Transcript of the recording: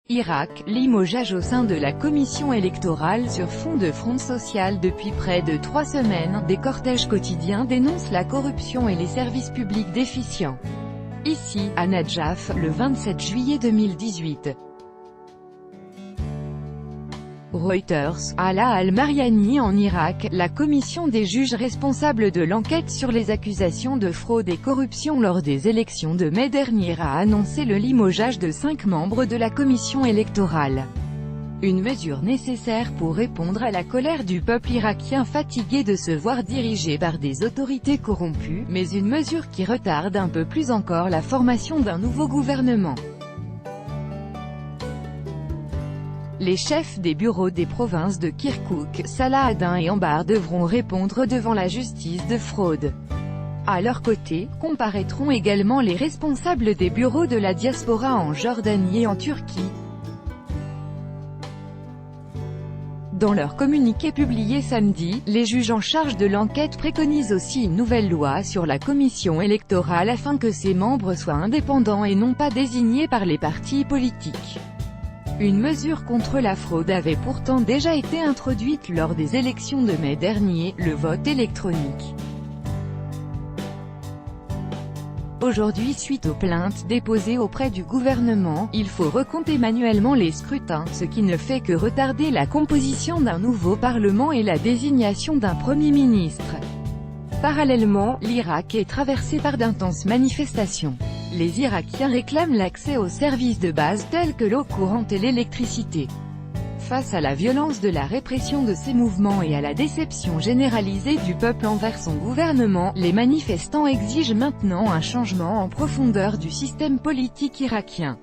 Irak, limogeage au sein de la commission électorale sur fond de fraude sociale. Depuis près de 3 semaines, des cortèges quotidiens dénoncent la corruption et les services publics déficients. Ici, à Nadjaf, le 27 juillet 2018. Reuters, Ala al-Mariani en Irak, la commission des juges responsables de l'enquête sur les accusations de fraude et corruption lors des élections de mai dernier a annoncé le limogeage de 5 membres de la commission électorale. Une mesure nécessaire pour répondre à la colère du peuple irakien fatigué de se voir dirigé par des autorités corrompues, mais une mesure qui retarde un peu plus encore la formation d'un nouveau gouvernement. Les chefs des bureaux des provinces de Kirkouk, Salah-ad-Din et Anbar devront répondre devant la justice de fraude. À leur côté, comparaîtront également les responsables des bureaux de la diaspora en Jordanie et en Turquie. Dans leur communiqué publié samedi, les juges en charge de l'enquête préconisent aussi une nouvelle loi sur la commission électorale afin que ses membres soient indépendants et non pas désignés par les partis politiques. Une mesure contre la fraude avait pourtant déjà été introduite lors des élections de mai dernier, le vote électronique. Aujourd'hui, suite aux plaintes déposées auprès du gouvernement, il faut recompter manuellement les scrutins, ce qui ne fait que retarder la composition d'un nouveau parlement et la désignation d'un premier ministre. Parallèlement, l'Irak est traversé par d'intenses manifestations. Les Irakiens réclament l'accès aux services de base tels que l'eau courante et l'électricité. Face à la violence de la répression de ces mouvements et à la déception généralisée du peuple envers son gouvernement, les manifestants exigent maintenant un changement en profondeur du système politique irakien.